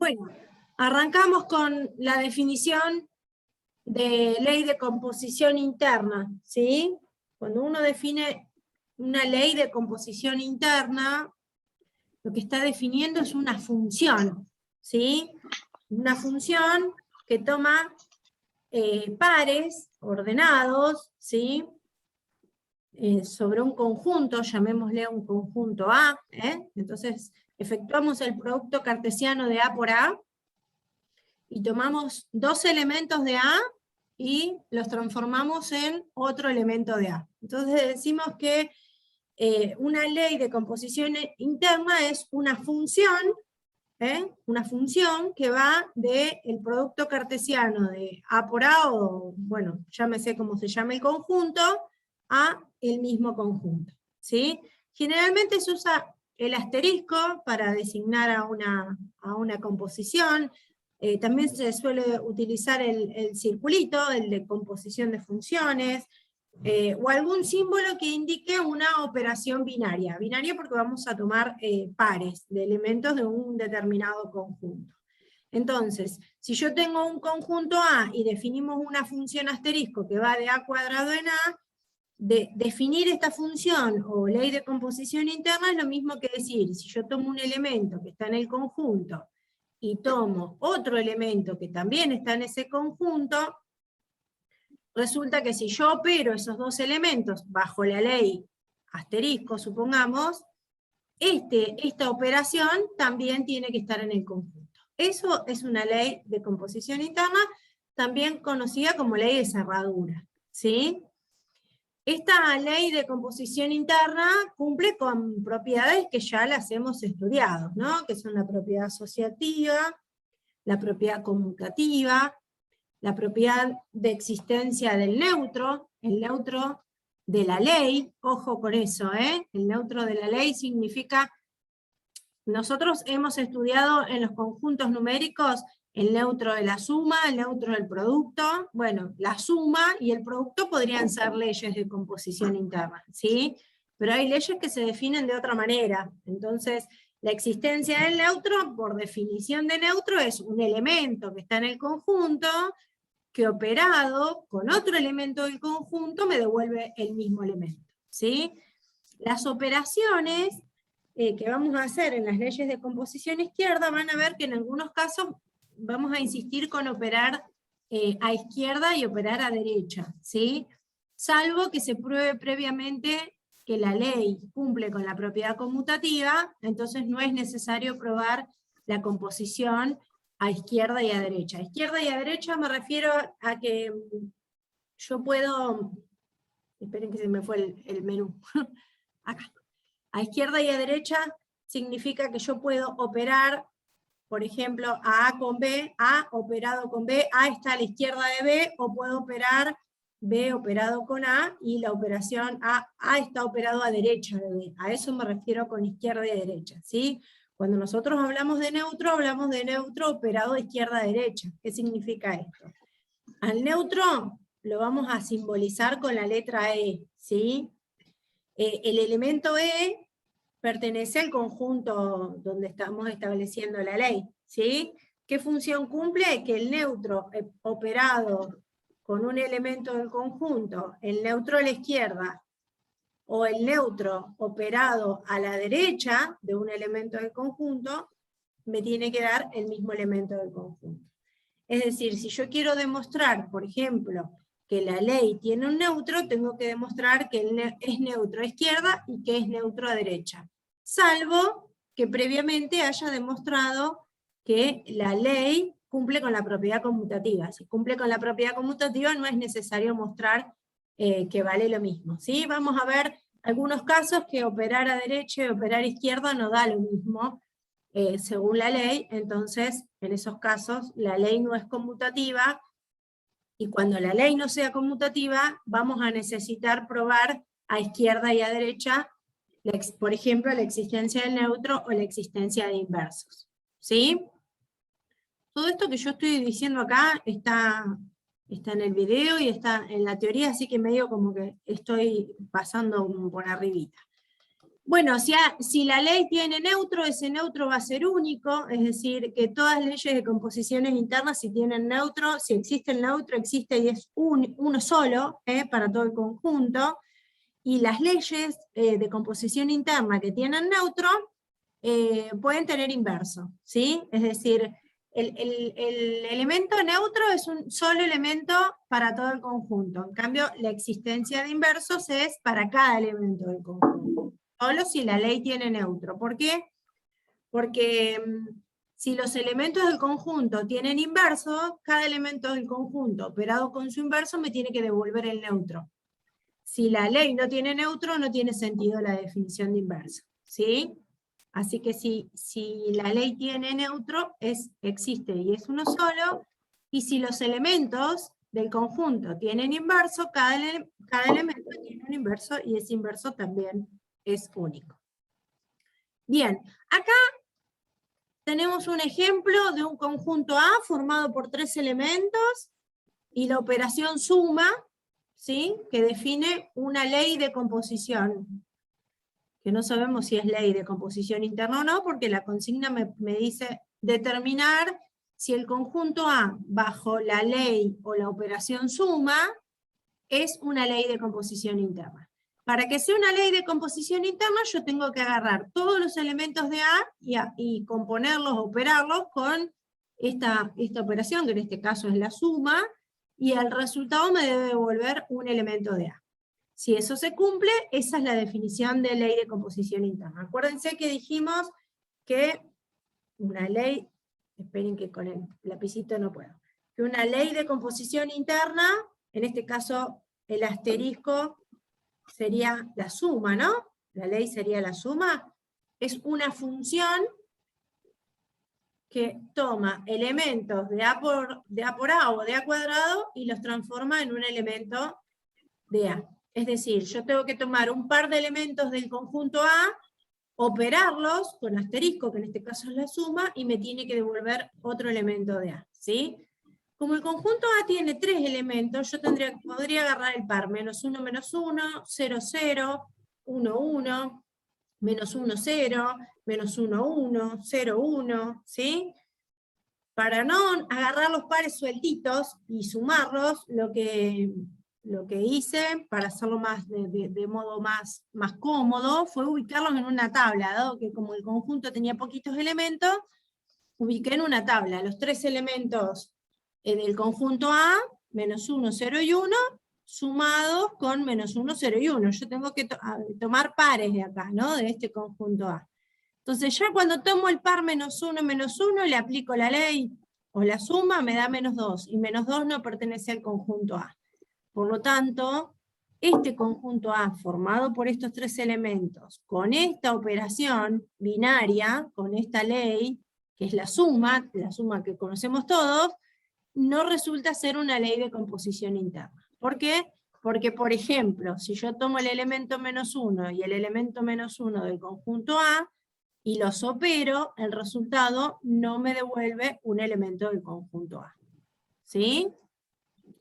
Bueno, arrancamos con la definición de ley de composición interna, ¿sí? Cuando uno define una ley de composición interna, lo que está definiendo es una función, ¿sí? Una función que toma pares ordenados, ¿sí? Sobre un conjunto, llamémosle un conjunto A, entonces efectuamos el producto cartesiano de A por A, y tomamos dos elementos de A y los transformamos en otro elemento de A. Entonces decimos que una ley de composición interna es una función que va del producto cartesiano de A por A, o bueno, llámese como se llame el conjunto, a el mismo conjunto, ¿sí? Generalmente se usa el asterisco para designar a una composición. También se suele utilizar el circulito, el de composición de funciones, o algún símbolo que indique una operación binaria. Binaria porque vamos a tomar pares de elementos de un determinado conjunto. Entonces, si yo tengo un conjunto A y definimos una función asterisco que va de A cuadrado en A, definir esta función o ley de composición interna es lo mismo que decir, si yo tomo un elemento que está en el conjunto y tomo otro elemento que también está en ese conjunto, resulta que si yo opero esos dos elementos bajo la ley asterisco, supongamos, esta operación también tiene que estar en el conjunto. Eso es una ley de composición interna, también conocida como ley de cerradura, ¿sí? Esta ley de composición interna cumple con propiedades que ya las hemos estudiado, ¿no? Que son la propiedad asociativa, la propiedad conmutativa, la propiedad de existencia del neutro, el neutro de la ley, ojo con eso, el neutro de la ley significa, nosotros hemos estudiado en los conjuntos numéricos el neutro de la suma, el neutro del producto. Bueno, la suma y el producto podrían ser leyes de composición interna, ¿sí? Pero hay leyes que se definen de otra manera. Entonces, la existencia del neutro, por definición de neutro, es un elemento que está en el conjunto, que operado con otro elemento del conjunto me devuelve el mismo elemento, ¿sí? Las operaciones que vamos a hacer en las leyes de composición izquierda, van a ver que en algunos casos vamos a insistir con operar a izquierda y operar a derecha, ¿sí? Salvo que se pruebe previamente que la ley cumple con la propiedad conmutativa, entonces no es necesario probar la composición a izquierda y a derecha. A izquierda y a derecha me refiero a que yo puedo, esperen que se me fue el menú, acá. A izquierda y a derecha significa que yo puedo operar, por ejemplo, a A con B, A operado con B, A está a la izquierda de B, o puedo operar B operado con A, y la operación A está operado a derecha de B. A eso me refiero con izquierda y derecha, ¿sí? Cuando nosotros hablamos de neutro operado de izquierda a derecha. ¿Qué significa esto? Al neutro lo vamos a simbolizar con la letra E, ¿sí? El elemento E pertenece al conjunto donde estamos estableciendo la ley, ¿sí? ¿Qué función cumple? Que el neutro operado con un elemento del conjunto, el neutro a la izquierda, o el neutro operado a la derecha de un elemento del conjunto, me tiene que dar el mismo elemento del conjunto. Es decir, si yo quiero demostrar, por ejemplo, que la ley tiene un neutro, tengo que demostrar que es neutro a izquierda y que es neutro a derecha. Salvo que previamente haya demostrado que la ley cumple con la propiedad conmutativa. Si cumple con la propiedad conmutativa no es necesario mostrar que vale lo mismo, ¿sí? Vamos a ver algunos casos que operar a derecha y operar a izquierda no da lo mismo, según la ley. Entonces en esos casos la ley no es conmutativa, y cuando la ley no sea conmutativa vamos a necesitar probar a izquierda y a derecha, por ejemplo, la existencia del neutro o la existencia de inversos, ¿sí? Todo esto que yo estoy diciendo acá está en el video y está en la teoría, así que medio como que estoy pasando por arribita. Bueno, si la ley tiene neutro, ese neutro va a ser único, es decir, que todas las leyes de composiciones internas, si tienen neutro, si existe el neutro, existe y es uno solo para todo el conjunto, y las leyes de composición interna que tienen neutro pueden tener inverso, ¿sí? Es decir, el elemento neutro es un solo elemento para todo el conjunto, en cambio la existencia de inversos es para cada elemento del conjunto. Solo si la ley tiene neutro. ¿Por qué? Porque si los elementos del conjunto tienen inverso, cada elemento del conjunto operado con su inverso me tiene que devolver el neutro. Si la ley no tiene neutro, no tiene sentido la definición de inverso. ¿Sí? Así que si la ley tiene neutro, existe y es uno solo, y si los elementos del conjunto tienen inverso, cada elemento tiene un inverso y ese inverso también es único. Bien, acá tenemos un ejemplo de un conjunto A formado por 3 elementos y la operación suma, ¿sí? Que define una ley de composición, que no sabemos si es ley de composición interna o no, porque la consigna me dice determinar si el conjunto A bajo la ley o la operación suma es una ley de composición interna. Para que sea una ley de composición interna, yo tengo que agarrar todos los elementos de A y componerlos, operarlos con esta operación, que en este caso es la suma, y el resultado me debe devolver un elemento de A. Si eso se cumple, esa es la definición de ley de composición interna. Acuérdense que dijimos que una ley, esperen que con el lapicito no puedo, que una ley de composición interna, en este caso el asterisco sería la suma, ¿no? La ley sería la suma. Es una función que toma elementos de A por A o de A cuadrado y los transforma en un elemento de A. Es decir, yo tengo que tomar un par de elementos del conjunto A, operarlos con asterisco, que en este caso es la suma, y me tiene que devolver otro elemento de A. ¿Sí? Como el conjunto A tiene 3 elementos, yo podría agarrar el par menos 1, 0, 0, 1, 1, menos 1, 0, menos 1, 1, 0, 1, ¿sí? Para no agarrar los pares sueltitos y sumarlos, lo que hice, para hacerlo de modo más cómodo, fue ubicarlos en una tabla, dado que como el conjunto tenía poquitos elementos, ubiqué en una tabla los 3 elementos del conjunto A, menos 1, 0 y 1, sumados con menos 1, 0 y 1. Yo tengo que tomar pares de acá, ¿no? De este conjunto A. Entonces ya cuando tomo el par menos 1, le aplico la ley o la suma, me da menos 2, y menos 2 no pertenece al conjunto A. Por lo tanto, este conjunto A, formado por estos 3 elementos, con esta operación binaria, con esta ley, que es la suma que conocemos todos, no resulta ser una ley de composición interna. ¿Por qué? Porque, por ejemplo, si yo tomo el elemento menos 1 y el elemento menos 1 del conjunto A, y los opero, el resultado no me devuelve un elemento del conjunto A. ¿Sí?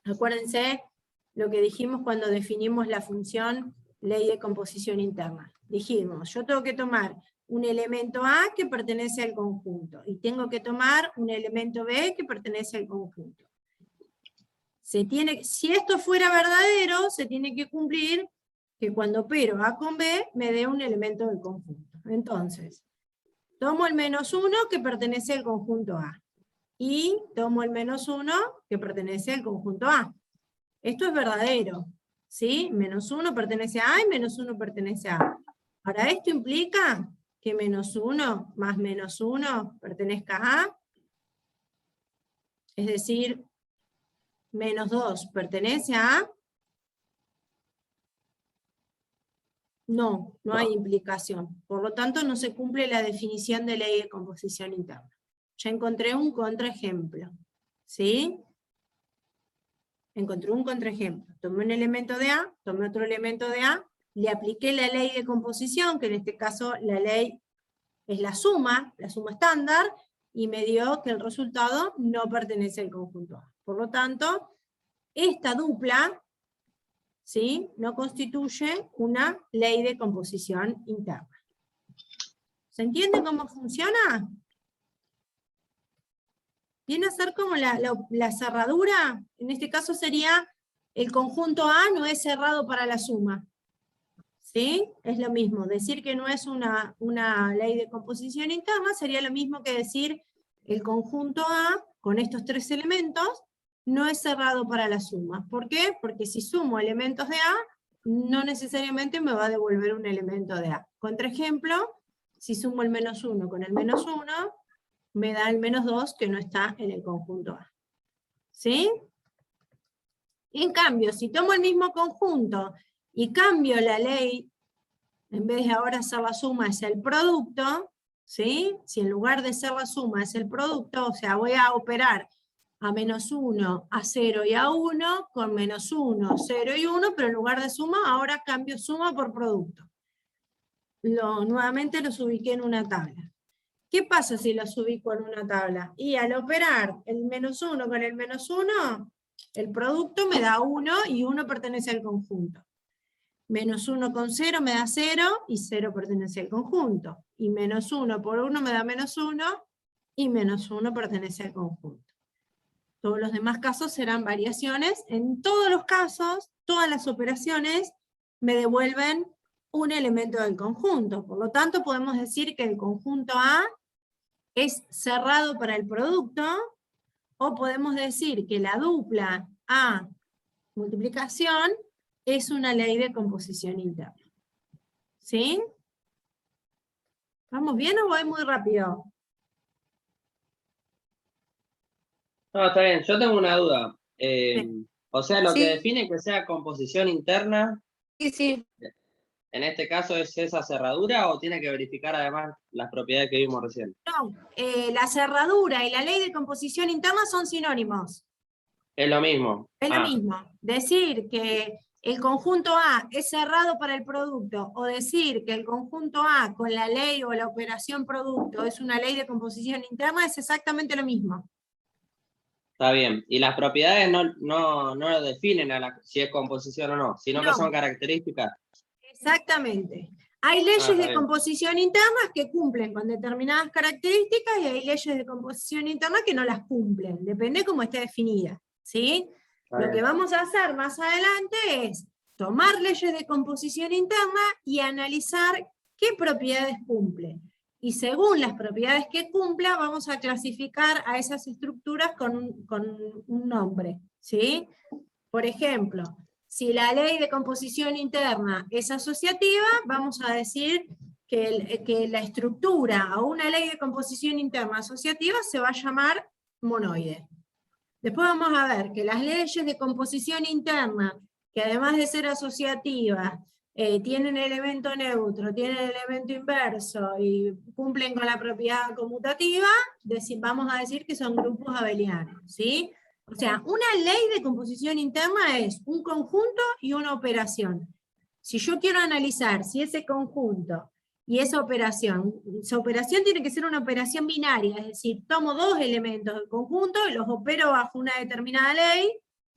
Acuérdense lo que dijimos cuando definimos la función ley de composición interna. Dijimos, yo tengo que tomar un elemento A que pertenece al conjunto, y tengo que tomar un elemento B que pertenece al conjunto. Si esto fuera verdadero, se tiene que cumplir que cuando opero A con B, me dé un elemento del conjunto. Entonces, tomo el menos 1 que pertenece al conjunto A, y tomo el menos 1 que pertenece al conjunto A. Esto es verdadero, ¿sí? Menos 1 pertenece a A y menos 1 pertenece a A. Ahora, esto implica que menos 1 más menos 1 pertenezca a A, es decir, menos 2 pertenece a A. No, no hay implicación. Por lo tanto, no se cumple la definición de ley de composición interna. Ya encontré un contraejemplo, ¿sí? Encontré un contraejemplo. Tomé un elemento de A, tomé otro elemento de A, le apliqué la ley de composición, que en este caso la ley es la suma estándar, y me dio que el resultado no pertenece al conjunto A. Por lo tanto, esta dupla, ¿sí?, no constituye una ley de composición interna. ¿Se entiende cómo funciona? Viene a ser como la cerradura, en este caso sería el conjunto A no es cerrado para la suma. ¿Sí? Es lo mismo, decir que no es una ley de composición interna sería lo mismo que decir el conjunto A con estos tres elementos no es cerrado para la suma. ¿Por qué? Porque si sumo elementos de A, no necesariamente me va a devolver un elemento de A. Contraejemplo, si sumo el -1 con el -1, me da el -2 que no está en el conjunto A. ¿Sí? En cambio, si tomo el mismo conjunto y cambio la ley, en vez de ahora ser la suma es el producto, ¿sí? Si en lugar de ser la suma es el producto, o sea, voy a operar a -1, a 0 y a 1, con -1, 0 y 1, pero en lugar de suma, ahora cambio suma por producto. Nuevamente los ubiqué en una tabla. ¿Qué pasa si los ubico en una tabla? Y al operar el -1 con el -1, el producto me da 1 y 1 pertenece al conjunto. -1 con 0 me da 0 y 0 pertenece al conjunto. Y -1 por 1 me da -1 y -1 pertenece al conjunto. Todos los demás casos serán variaciones. En todos los casos, todas las operaciones me devuelven un elemento del conjunto. Por lo tanto, podemos decir que el conjunto A es cerrado para el producto, o podemos decir que la dupla A multiplicación es una ley de composición interna. ¿Sí? ¿Vamos bien o voy muy rápido? No, está bien. Yo tengo una duda. O sea, lo que Sí, define que sea composición interna, sí. en este caso, ¿es esa cerradura o tiene que verificar además las propiedades que vimos recién? No, la cerradura y la ley de composición interna son sinónimos. Es lo mismo. Es lo Ah, mismo. Decir que el conjunto A es cerrado para el producto, o decir que el conjunto A con la ley o la operación producto es una ley de composición interna, es exactamente lo mismo. está bien. Y las propiedades no lo definen si es composición o no, sino que No, son características. exactamente. Hay Ah, leyes está de bien. composición internas que cumplen con determinadas características y hay leyes de composición interna que no las cumplen, depende cómo esté definida, ¿sí? Está Lo que bien. vamos a hacer más adelante es tomar leyes de composición interna y analizar qué propiedades cumplen. Y según las propiedades que cumpla, vamos a clasificar a esas estructuras con un nombre, ¿sí? Por ejemplo, si la ley de composición interna es asociativa, vamos a decir que la estructura o una ley de composición interna asociativa se va a llamar monoide. Después vamos a ver que las leyes de composición interna, que además de ser asociativas, tienen elemento neutro, tienen elemento inverso y cumplen con la propiedad conmutativa, vamos a decir que son grupos abelianos, ¿sí? O sea, una ley de composición interna es un conjunto y una operación. Si yo quiero analizar si ese conjunto y esa operación tiene que ser una operación binaria, es decir, tomo dos elementos del conjunto, los opero bajo una determinada ley,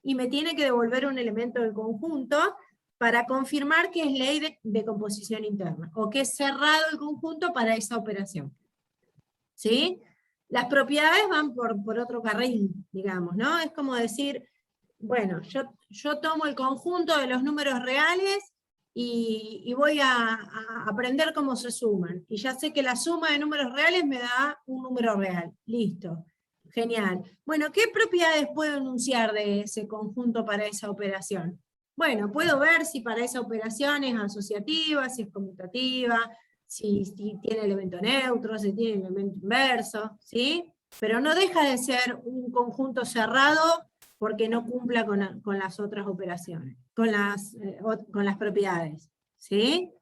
y me tiene que devolver un elemento del conjunto para confirmar que es ley de composición interna, o que es cerrado el conjunto para esa operación. ¿Sí? Las propiedades van por otro carril, digamos, ¿no? Es como decir, bueno, yo tomo el conjunto de los números reales y voy a aprender cómo se suman. Y ya sé que la suma de números reales me da un número real. Listo. Genial. Bueno, ¿qué propiedades puedo enunciar de ese conjunto para esa operación? Bueno, puedo ver si para esa operación es asociativa, si es conmutativa, si tiene elemento neutro, si tiene elemento inverso, ¿sí? Pero no deja de ser un conjunto cerrado porque no cumpla con las otras operaciones, con las propiedades, ¿sí?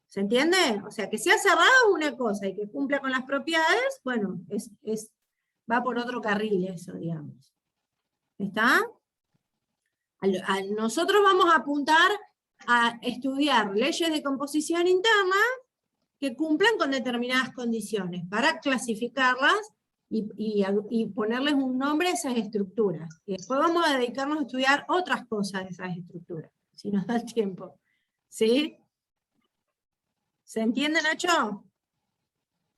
¿Se entiende? O sea, que sea cerrado una cosa y que cumpla con las propiedades, bueno, va por otro carril eso, digamos. ¿Está? Nosotros vamos a apuntar a estudiar leyes de composición interna que cumplan con determinadas condiciones, para clasificarlas y ponerles un nombre a esas estructuras. Y después vamos a dedicarnos a estudiar otras cosas de esas estructuras, si nos da el tiempo. ¿Sí? ¿Se entiende, Nacho?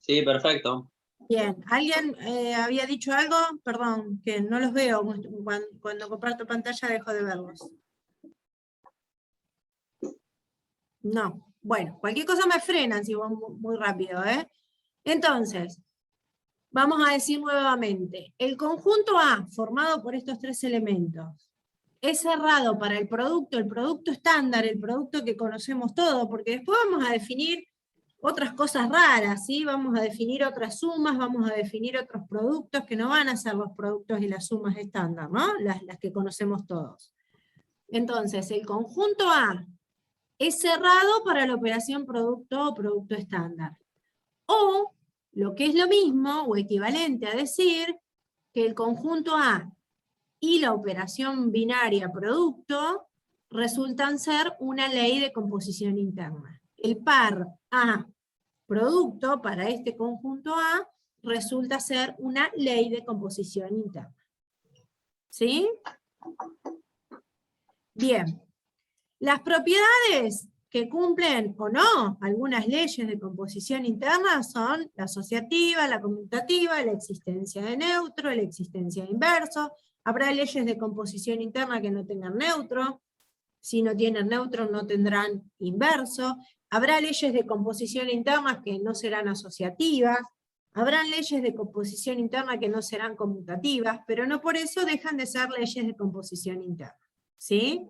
Sí, perfecto. Bien, ¿alguien había dicho algo? Perdón, que no los veo, cuando comparto pantalla dejo de verlos. No, bueno, cualquier cosa me frenan si voy muy rápido, ¿eh? Entonces, vamos a decir nuevamente, el conjunto A, formado por estos tres elementos, es cerrado para el producto estándar, el producto que conocemos todos, porque después vamos a definir otras cosas raras, ¿sí? Vamos a definir otras sumas, vamos a definir otros productos que no van a ser los productos y las sumas estándar, ¿no? Las que conocemos todos. Entonces, el conjunto A es cerrado para la operación producto o producto estándar. O, lo que es lo mismo, o equivalente a decir, que el conjunto A y la operación binaria producto resultan ser una ley de composición interna. El par A producto para este conjunto A resulta ser una ley de composición interna. ¿Sí? Bien. Las propiedades que cumplen o no algunas leyes de composición interna son la asociativa, la conmutativa, la existencia de neutro, la existencia de inverso. Habrá leyes de composición interna que no tengan neutro. Si no tienen neutro no tendrán inverso. Habrá leyes de composición interna que no serán asociativas. Habrán leyes de composición interna que no serán conmutativas, pero no por eso dejan de ser leyes de composición interna. ¿Sí?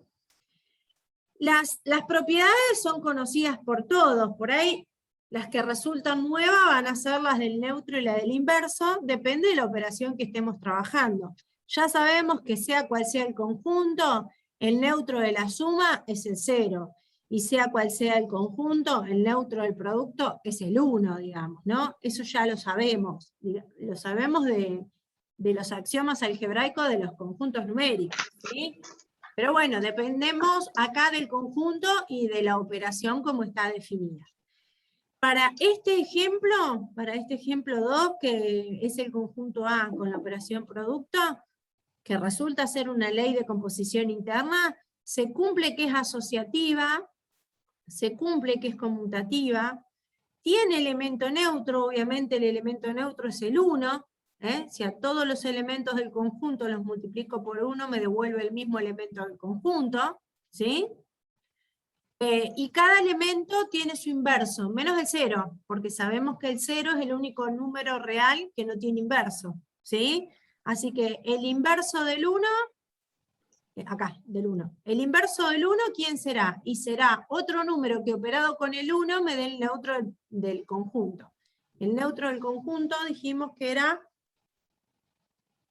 Las propiedades son conocidas por todos, por ahí las que resultan nuevas van a ser las del neutro y la del inverso, depende de la operación que estemos trabajando. Ya sabemos que sea cual sea el conjunto, el neutro de la suma es el 0, y sea cual sea el conjunto, el neutro del producto es el 1, digamos, ¿no? Eso ya lo sabemos de los axiomas algebraicos de los conjuntos numéricos, ¿sí? Pero bueno, dependemos acá del conjunto y de la operación como está definida. Para este ejemplo 2, que es el conjunto A con la operación producto, que resulta ser una ley de composición interna, se cumple que es asociativa, se cumple que es conmutativa, tiene elemento neutro, obviamente el elemento neutro es el 1, si a todos los elementos del conjunto los multiplico por 1, me devuelve el mismo elemento del conjunto, ¿sí? Y cada elemento tiene su inverso, menos el 0, porque sabemos que el 0 es el único número real que no tiene inverso, ¿sí? Así que el inverso del 1, acá, del 1. El inverso del 1, ¿quién será? Y será otro número que operado con el 1 me dé el neutro del conjunto. El neutro del conjunto dijimos que era,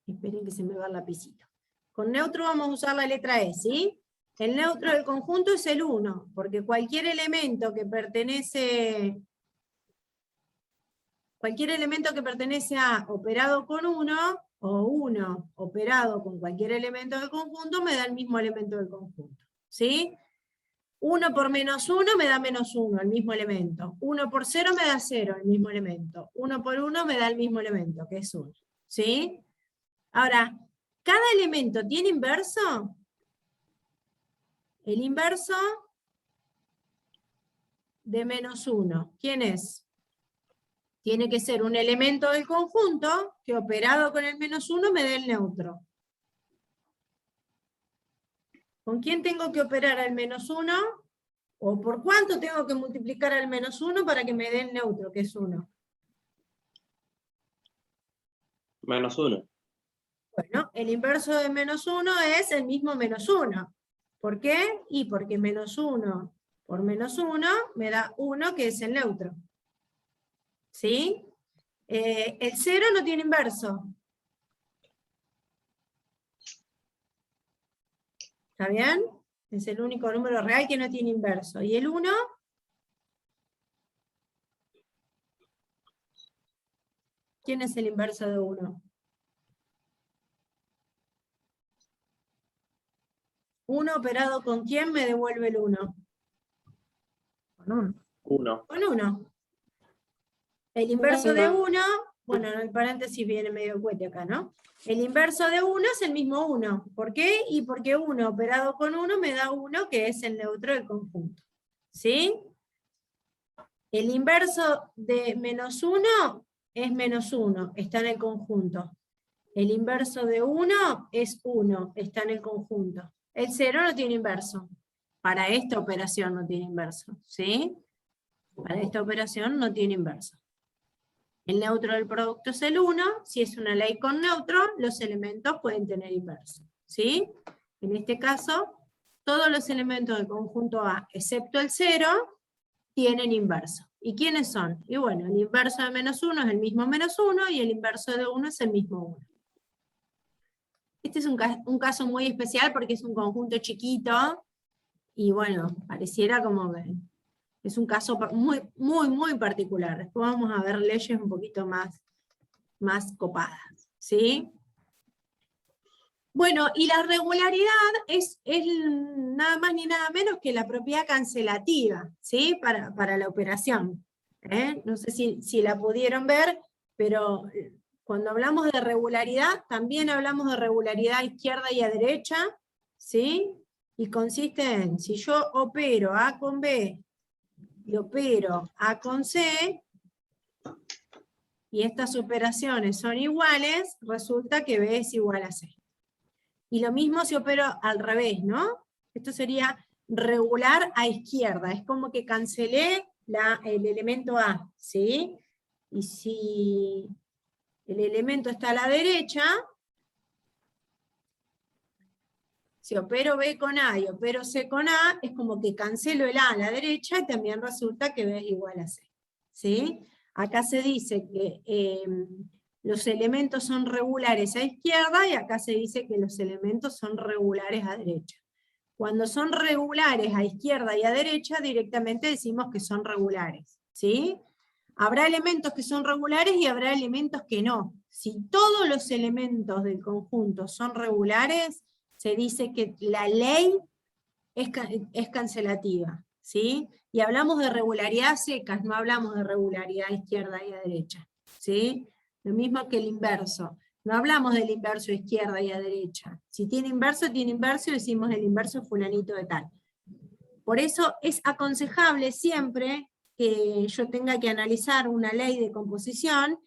esperen que se me va el lapicito. Con neutro vamos a usar la letra E, ¿sí? El neutro del conjunto es el 1, porque cualquier elemento que pertenece a operado con 1, o 1 operado con cualquier elemento del conjunto, me da el mismo elemento del conjunto. ¿Sí? 1 por menos 1 me da menos 1, el mismo elemento. 1 por 0 me da 0, el mismo elemento. 1 por 1 me da el mismo elemento, que es 1. ¿Sí? Ahora, ¿cada elemento tiene inverso? El inverso de menos 1. ¿Quién es? Tiene que ser un elemento del conjunto que operado con el menos 1 me dé el neutro. ¿Con quién tengo que operar al menos 1? ¿O por cuánto tengo que multiplicar al menos 1 para que me dé el neutro, que es 1? Menos 1. Bueno, el inverso de menos 1 es el mismo menos 1. ¿Por qué? Y porque menos 1 por menos 1 me da 1, que es el neutro. ¿Sí? El 0 no tiene inverso. ¿Está bien? Es el único número real que no tiene inverso. ¿Y el 1? ¿Quién es el inverso de 1? 1 operado con quién me devuelve el 1. Con 1. 1. Con 1. El inverso de 1, bueno, en el paréntesis viene medio cuete acá, ¿no? El inverso de 1 es el mismo 1. ¿Por qué? Y porque 1 operado con 1 me da 1, que es el neutro del conjunto. ¿Sí? El inverso de -1 es -1, está en el conjunto. El inverso de 1 es 1, está en el conjunto. El 0 no tiene inverso. Para esta operación no tiene inverso, ¿sí? Para esta operación no tiene inverso. El neutro del producto es el 1, si es una ley con neutro, los elementos pueden tener inverso, ¿sí? En este caso, todos los elementos del conjunto A, excepto el 0, tienen inverso. ¿Y quiénes son? Y bueno, el inverso de -1 es el mismo -1, y el inverso de 1 es el mismo 1. Este es un caso muy especial porque es un conjunto chiquito, y bueno, pareciera como que es un caso muy, muy, muy particular. Después vamos a ver leyes un poquito más copadas, ¿sí? Bueno, y la regularidad es nada más ni nada menos que la propiedad cancelativa, ¿sí? Para la operación. No sé si la pudieron ver, pero cuando hablamos de regularidad, también hablamos de regularidad a izquierda y a derecha, ¿sí? Y consiste en, si yo opero A con B y opero A con C, y estas operaciones son iguales, resulta que B es igual a C. Y lo mismo si opero al revés, ¿no? Esto sería regular a izquierda, es como que cancelé el elemento A, ¿sí? Y si el elemento está a la derecha, si opero B con A y opero C con A, es como que cancelo el A la derecha y también resulta que B es igual a C, ¿sí? Acá se dice que los elementos son regulares a izquierda y acá se dice que los elementos son regulares a derecha. Cuando son regulares a izquierda y a derecha, directamente decimos que son regulares, ¿sí? Habrá elementos que son regulares y habrá elementos que no. Si todos los elementos del conjunto son regulares, se dice que la ley es cancelativa, ¿sí? Y hablamos de regularidad secas, no hablamos de regularidad a izquierda y a derecha, ¿sí? Lo mismo que el inverso. No hablamos del inverso a izquierda y a derecha. Si tiene inverso y decimos el inverso fulanito de tal. Por eso es aconsejable siempre que yo tenga que analizar una ley de composición,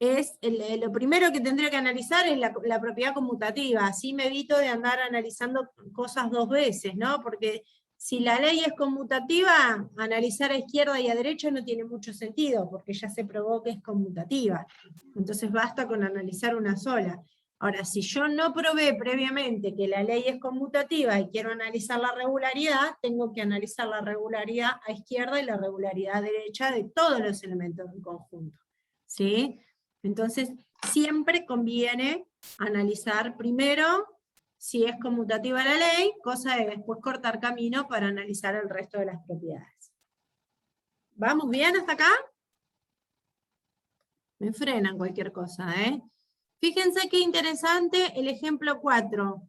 lo primero que tendría que analizar es la propiedad conmutativa, así me evito de andar analizando cosas dos veces, ¿no? Porque si la ley es conmutativa, analizar a izquierda y a derecha no tiene mucho sentido, porque ya se probó que es conmutativa. Entonces basta con analizar una sola. Ahora, si yo no probé previamente que la ley es conmutativa y quiero analizar la regularidad, tengo que analizar la regularidad a izquierda y la regularidad a derecha de todos los elementos del conjunto, ¿sí? Entonces, siempre conviene analizar primero si es conmutativa la ley, cosa de después cortar camino para analizar el resto de las propiedades. ¿Vamos bien hasta acá? Me frenan cualquier cosa, ¿eh? Fíjense qué interesante el ejemplo 4.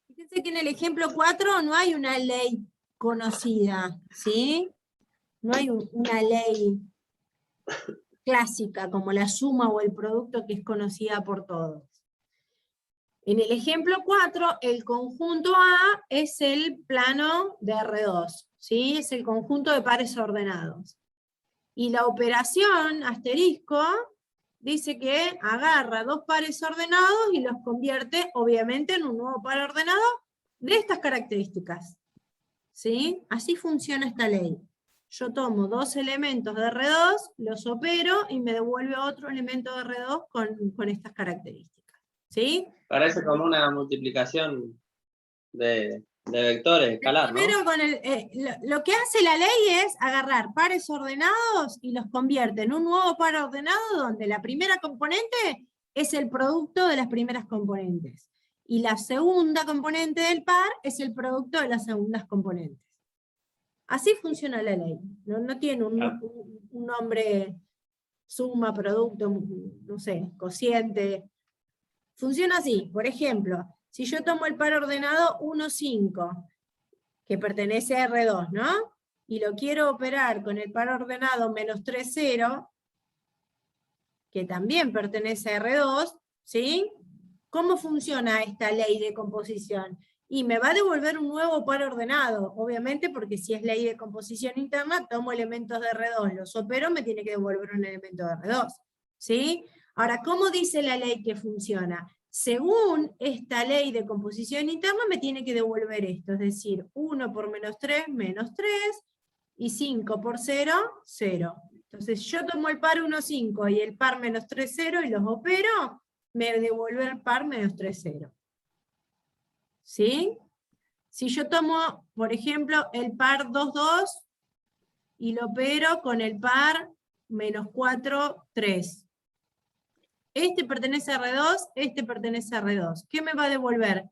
Fíjense que en el ejemplo 4 no hay una ley conocida, ¿sí? No hay una ley clásica como la suma o el producto que es conocida por todos. En el ejemplo 4, el conjunto A es el plano de R2, ¿sí? Es el conjunto de pares ordenados. Y la operación asterisco dice que agarra dos pares ordenados y los convierte, obviamente, en un nuevo par ordenado de estas características, ¿sí? Así funciona esta ley. Yo tomo dos elementos de R2, los opero y me devuelve otro elemento de R2 con estas características, ¿sí? Parece como una multiplicación de vectores escalar, ¿no? Primero, lo que hace la ley es agarrar pares ordenados y los convierte en un nuevo par ordenado donde la primera componente es el producto de las primeras componentes. Y la segunda componente del par es el producto de las segundas componentes. Así funciona la ley. No tiene un nombre, suma, producto, no sé, cociente. Funciona así. Por ejemplo, si yo tomo el par ordenado 1, 5, que pertenece a R2, ¿no? Y lo quiero operar con el par ordenado -3, 0, que también pertenece a R2, ¿sí? ¿Cómo funciona esta ley de composición? y me va a devolver un nuevo par ordenado, obviamente porque si es ley de composición interna, tomo elementos de R2, los opero, me tiene que devolver un elemento de R2, ¿sí? Ahora, ¿cómo dice la ley que funciona? Según esta ley de composición interna, me tiene que devolver esto, es decir, 1 por menos 3, y 5 por 0, 0. Entonces yo tomo el par 1, 5 y el par menos 3, 0 y los opero, me devuelve el par menos 3, 0. ¿Sí? Si yo tomo, por ejemplo, el par 2, 2 y lo opero con el par menos 4, 3. Este pertenece a R2, este pertenece a R2. ¿Qué me va a devolver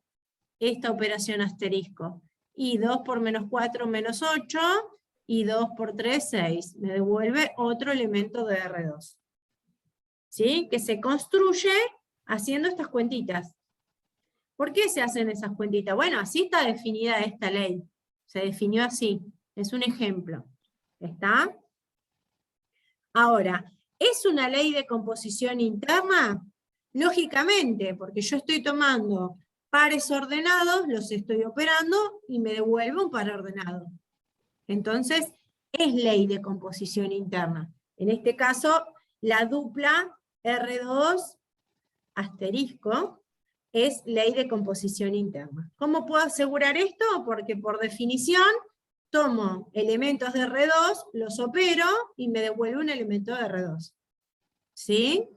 esta operación asterisco? Y 2 por menos 4, menos 8, y 2 por 3, 6. Me devuelve otro elemento de R2. ¿Sí? Que se construye haciendo estas cuentitas. ¿Por qué se hacen esas cuentitas? Bueno, así está definida esta ley. Se definió así. Es un ejemplo. ¿Está? Ahora, ¿es una ley de composición interna? Lógicamente, porque yo estoy tomando pares ordenados, los estoy operando y me devuelve un par ordenado. Entonces, es ley de composición interna. En este caso, la dupla R2 asterisco es ley de composición interna. ¿Cómo puedo asegurar esto? Porque por definición tomo elementos de R2, los opero y me devuelve un elemento de R2. ¿Sí?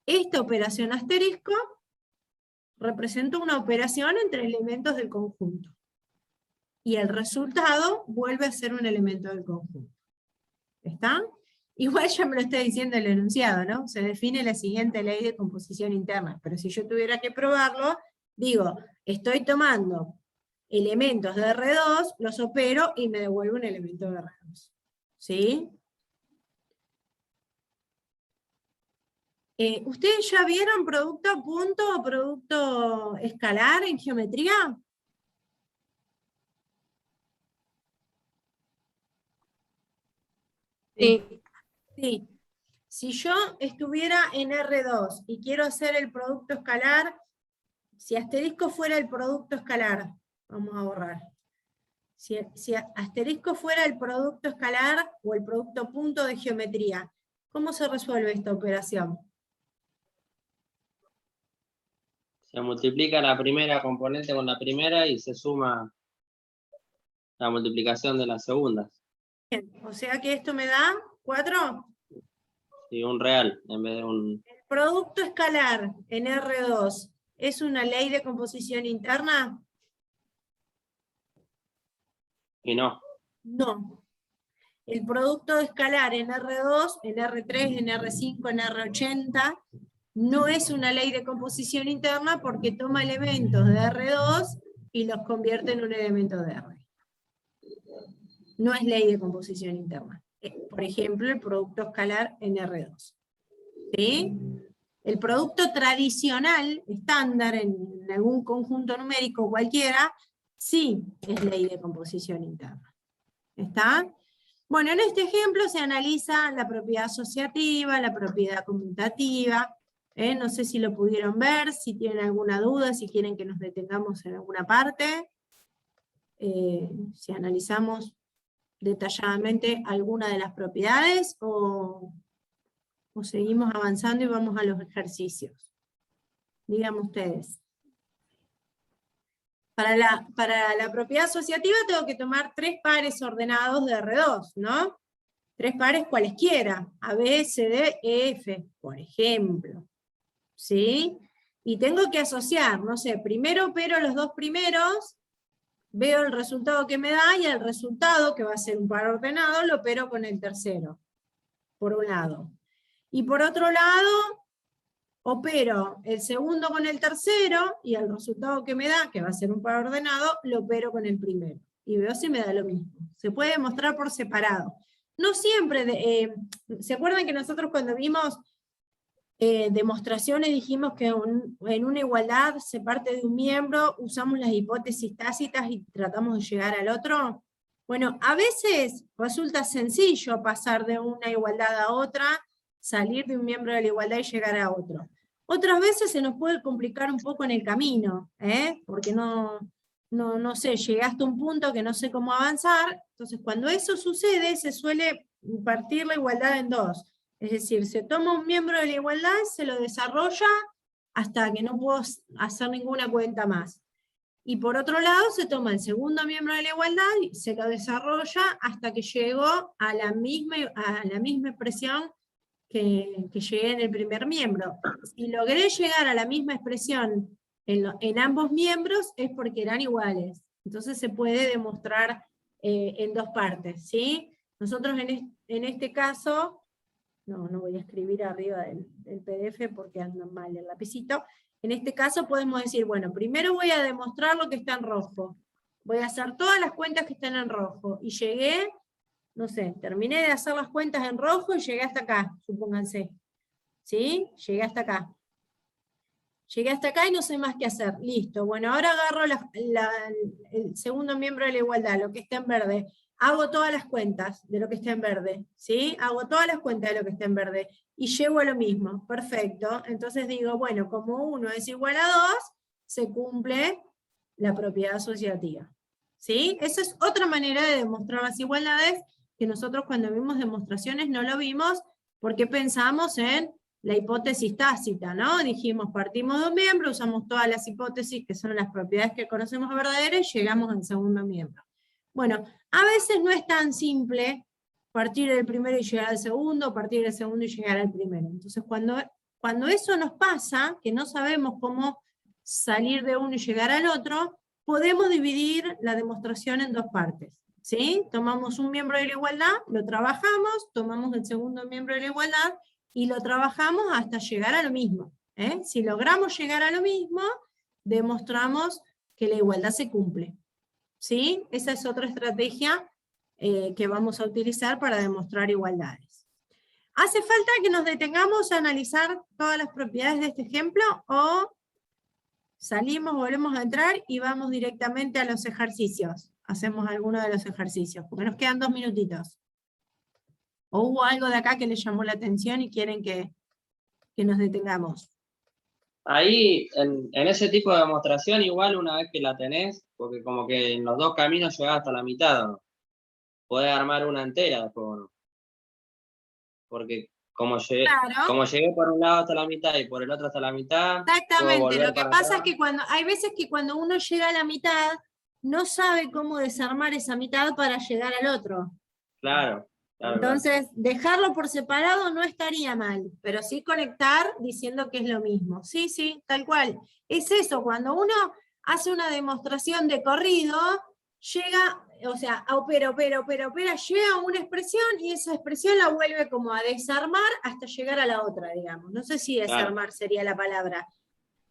Esta operación asterisco representa una operación entre elementos del conjunto. Y el resultado vuelve a ser un elemento del conjunto. ¿Está? Igual ya me lo está diciendo el enunciado, ¿no? Se define la siguiente ley de composición interna, pero si yo tuviera que probarlo, digo, estoy tomando elementos de R2, los opero y me devuelve un elemento de R2. ¿Sí? ¿Ustedes ya vieron producto a punto o producto escalar en geometría? Sí. Sí. Si yo estuviera en R2 y quiero hacer el producto escalar, si asterisco fuera el producto escalar, vamos a borrar. Si asterisco fuera el producto escalar o el producto punto de geometría, ¿cómo se resuelve esta operación? Se multiplica la primera componente con la primera y se suma la multiplicación de las segundas. Bien, o sea que esto me da 4. Y un real en vez de un... ¿El producto escalar en R2 es una ley de composición interna? Y no. No. El producto escalar en R2, en R3, en R5, en R80, no es una ley de composición interna porque toma elementos de R2 y los convierte en un elemento de R. No es ley de composición interna. Por ejemplo, el producto escalar en R2. ¿Sí? El producto tradicional, estándar, en algún conjunto numérico cualquiera, sí es ley de composición interna. ¿Está? Bueno, en este ejemplo se analiza la propiedad asociativa, la propiedad conmutativa. No sé si lo pudieron ver, si tienen alguna duda, si quieren que nos detengamos en alguna parte. Si analizamos detalladamente alguna de las propiedades o seguimos avanzando y vamos a los ejercicios. Díganme ustedes. Para la propiedad asociativa tengo que tomar 3 pares ordenados de R2, ¿no? 3 pares cualesquiera, A, B, C, D, E, F, por ejemplo. ¿Sí? Y tengo que asociar, no sé, primero opero los 2 primeros, veo el resultado que me da, y el resultado, que va a ser un par ordenado, lo opero con el tercero, por un lado. Y por otro lado, opero el segundo con el tercero, y el resultado que me da, que va a ser un par ordenado, lo opero con el primero. Y veo si me da lo mismo. Se puede mostrar por separado. No siempre, ¿se acuerdan que nosotros cuando vimos demostraciones dijimos que en una igualdad se parte de un miembro, usamos las hipótesis tácitas y tratamos de llegar al otro? Bueno, a veces resulta sencillo pasar de una igualdad a otra, salir de un miembro de la igualdad y llegar a otro. Otras veces se nos puede complicar un poco en el camino, porque no no sé, llegaste a un punto que no sé cómo avanzar. Entonces, cuando eso sucede, se suele partir la igualdad en dos. Es decir, se toma un miembro de la igualdad, se lo desarrolla hasta que no puedo hacer ninguna cuenta más. Y por otro lado, se toma el segundo miembro de la igualdad y se lo desarrolla hasta que llegó a la misma expresión que llegué en el primer miembro. Si logré llegar a la misma expresión en ambos miembros, es porque eran iguales. Entonces se puede demostrar en dos partes, ¿sí? Nosotros en este caso, no voy a escribir arriba del PDF porque anda mal el lapicito. En este caso podemos decir, bueno, primero voy a demostrar lo que está en rojo. Voy a hacer todas las cuentas que están en rojo. Y llegué, no sé, terminé de hacer las cuentas en rojo y llegué hasta acá, supónganse. ¿Sí? Llegué hasta acá. Llegué hasta acá y no sé más qué hacer. Listo. Bueno, ahora agarro el segundo miembro de la igualdad, lo que está en verde. Hago todas las cuentas de lo que está en verde. ¿Sí? Hago todas las cuentas de lo que está en verde. Y llego a lo mismo. Perfecto. Entonces digo, bueno, como 1 es igual a 2, se cumple la propiedad asociativa. ¿Sí? Esa es otra manera de demostrar las igualdades, que nosotros cuando vimos demostraciones no lo vimos porque pensamos en la hipótesis tácita, ¿no? Dijimos, partimos de un miembro, usamos todas las hipótesis que son las propiedades que conocemos verdaderas y llegamos al segundo miembro. Bueno, a veces no es tan simple partir del primero y llegar al segundo, partir del segundo y llegar al primero. Entonces, cuando eso nos pasa, que no sabemos cómo salir de uno y llegar al otro, podemos dividir la demostración en dos partes. ¿Sí? Tomamos un miembro de la igualdad, lo trabajamos, tomamos el segundo miembro de la igualdad, y lo trabajamos hasta llegar a lo mismo. Si logramos llegar a lo mismo, demostramos que la igualdad se cumple. ¿Sí? Esa es otra estrategia que vamos a utilizar para demostrar igualdades. ¿Hace falta que nos detengamos a analizar todas las propiedades de este ejemplo o salimos, volvemos a entrar y vamos directamente a los ejercicios? Hacemos alguno de los ejercicios, porque nos quedan 2 minutitos. ¿O hubo algo de acá que les llamó la atención y quieren que nos detengamos? Ahí, en ese tipo de demostración, igual una vez que la tenés, porque como que en los dos caminos llegás hasta la mitad, ¿no? Podés armar una entera después, ¿no? Porque como llegué por un lado hasta la mitad y por el otro hasta la mitad, puedo Exactamente, volver lo que para pasa atrás. es que hay veces que cuando uno llega a la mitad, no sabe cómo desarmar esa mitad para llegar al otro. Claro. Entonces, dejarlo por separado no estaría mal, pero sí conectar diciendo que es lo mismo. Sí, tal cual. Es eso, cuando uno hace una demostración de corrido, llega, o sea, opera, llega a una expresión y esa expresión la vuelve como a desarmar hasta llegar a la otra, digamos. No sé si desarmar sería la palabra.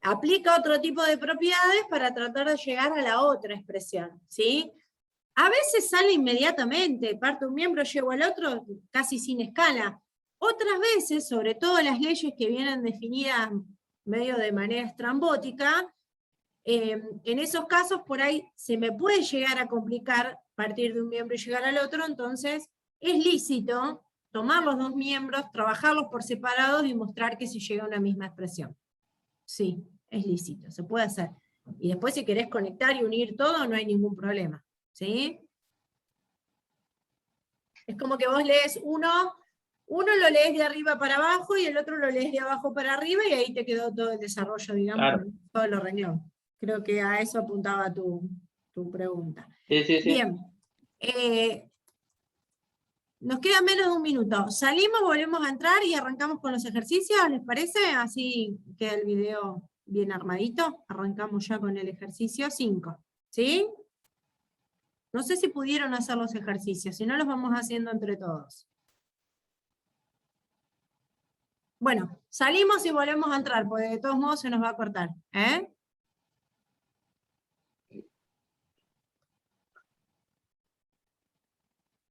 Aplica otro tipo de propiedades para tratar de llegar a la otra expresión, ¿sí? A veces sale inmediatamente, parto un miembro, llego al otro, casi sin escala. Otras veces, sobre todo las leyes que vienen definidas medio de manera estrambótica, en esos casos por ahí se me puede llegar a complicar partir de un miembro y llegar al otro, entonces es lícito tomar los dos miembros, trabajarlos por separados y mostrar que se llega a una misma expresión. Sí, es lícito, se puede hacer. Y después si querés conectar y unir todo, no hay ningún problema. ¿Sí? Es como que vos lees uno lo lees de arriba para abajo y el otro lo lees de abajo para arriba y ahí te quedó todo el desarrollo, digamos, claro, todo el renglón. Creo que a eso apuntaba tu pregunta. Sí. Bien. Nos queda menos de un minuto. Salimos, volvemos a entrar y arrancamos con los ejercicios, ¿les parece? Así queda el video bien armadito. Arrancamos ya con el ejercicio 5. ¿Sí? No sé si pudieron hacer los ejercicios, si no los vamos haciendo entre todos. Bueno, salimos y volvemos a entrar, porque de todos modos se nos va a cortar.